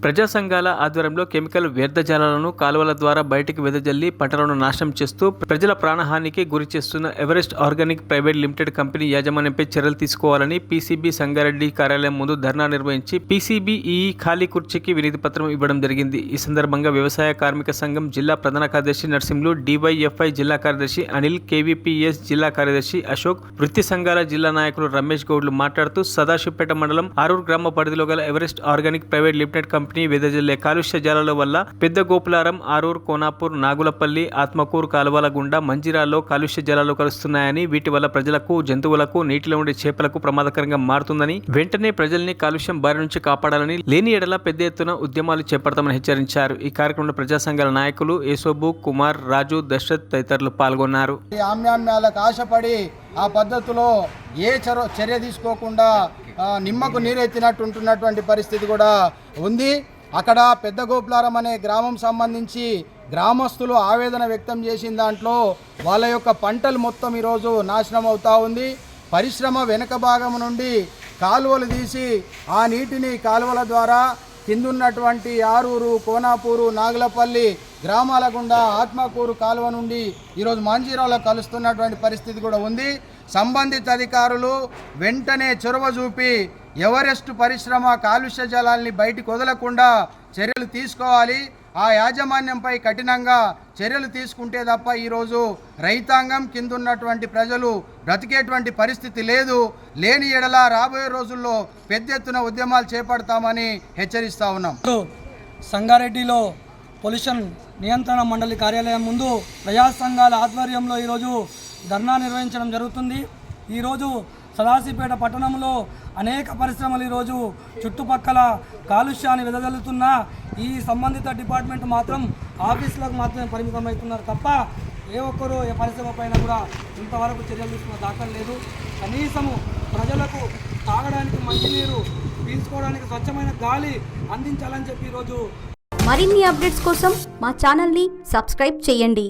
ప్రజా సంఘాల ఆధ్వర్యంలో కెమికల్ వ్యర్థజాలాలను కాలువల ద్వారా బయటికి వెదజల్లి పంటలను నాశనం చేస్తూ ప్రజల ప్రాణహానికి గురి చేస్తున్న Everest organic private limited company యాజమాన్యంపై చర్యలు తీసుకోవాలని పీసీబీ సంగారెడ్డి కార్యాలయం ముందు ధర్నా నిర్వహించి పీసీబీ ఈ ఖాళీ కుర్చీకి వినతి పత్రం ఇవ్వడం జరిగింది. ఈ సందర్భంగా వ్యవసాయ కార్మిక సంఘం జిల్లా ప్రధాన కార్యదర్శి నర్సింహులు, డివైఎఫ్ఐ జిల్లా కార్యదర్శి అనిల్, కేవీపీఎస్ జిల్లా కార్యదర్శి అశోక్, వృత్తి సంఘాల జిల్లా నాయకులు రమేష్ గౌడ్లు మాట్లాడుతూ సదాశివపేట మండలం ఆరూరు గ్రామ పరిధిలో గల Everest organic private limited company వెదజల్లే కాలుష్య జాలాల వల్ల పెద్ద గోపులారం, ఆరూరు, కోనాపూర్, నాగులపల్లి, ఆత్మకూరు కాలువల గుండా మంజిరాల్లో కాలుష్య జలాలు కలుస్తున్నాయని, వీటి వల్ల ప్రజలకు, జంతువులకు, నీటిలో ఉండే చేపలకు ప్రమాదకరంగా మారుతుందని, వెంటనే ప్రజల్ని కాలుష్యం బారి నుంచి కాపాడాలని, లేని ఎడల పెద్ద ఎత్తున ఉద్యమాలు చేపడతామని హెచ్చరించారు. ఈ కార్యక్రమంలో ప్రజా సంఘాల నాయకులు ఏసోబు, కుమార్, రాజు, దశరథ్ తదితరులు పాల్గొన్నారు. ఆశపడి ఆ పద్ధతిలో ఏ చర్య తీసుకోకుండా నిమ్మకు నీరెత్తినట్టు ఉంటున్నటువంటి పరిస్థితి కూడా ఉంది. అక్కడ పెద్ద గోపులారం అనే గ్రామం సంబంధించి గ్రామస్తులు ఆవేదన వ్యక్తం చేసిన దాంట్లో వాళ్ళ యొక్క పంటలు మొత్తం ఈరోజు నాశనం అవుతూ ఉంది. పరిశ్రమ వెనుక భాగం నుండి కాలువలు తీసి ఆ నీటిని కాలువల ద్వారా కిందున్నటువంటి ఆరూరు, కోనాపూరు, నాగులపల్లి గ్రామాల గుండా ఆత్మకూరు కాలువ నుండి ఈరోజు మంజీరాలో కలుస్తున్నటువంటి పరిస్థితి కూడా ఉంది. సంబంధిత అధికారులు వెంటనే చొరవ చూపి ఎవరెస్ట్ పరిశ్రమ కాలుష్య జలాల్ని బయటికి వదలకుండా చర్యలు తీసుకోవాలి. ఆ యాజమాన్యంపై కఠినంగా చర్యలు తీసుకుంటే తప్ప ఈరోజు రైతాంగం కిందున్నటువంటి ప్రజలు బ్రతికేటువంటి పరిస్థితి లేదు. లేని ఎడల రాబోయే రోజుల్లో పెద్ద ఎత్తున ఉద్యమాలు చేపడతామని హెచ్చరిస్తా ఉన్నాం. సంగారెడ్డిలో పొల్యూషన్ నియంత్రణ మండలి కార్యాలయం ముందు ప్రజా సంఘాల ఆధ్వర్యంలో ఈరోజు ధర్నా నిర్వహించడం జరుగుతుంది. ఈరోజు సదాశివపేట పట్టణంలో అనేక పరిశ్రమలు ఈరోజు చుట్టుపక్కల కాలుష్యాన్ని వెదజల్లుతున్న ఈ సంబంధిత డిపార్ట్మెంట్ మాత్రం ఆఫీసులకు మాత్రమే పరిమితమవుతున్నారు తప్ప ఏ ఒక్కరూ ఏ పరిశ్రమ పైన కూడా ఇంతవరకు చర్యలు తీసుకున్న దాఖలు లేదు. కనీసము ప్రజలకు తాగడానికి మంచినీరు, పీల్చుకోవడానికి స్వచ్ఛమైన గాలి అందించాలని చెప్పి ఈరోజు మరిన్ని అప్డేట్స్ కోసం మా ఛానల్ని సబ్స్క్రైబ్ చేయండి.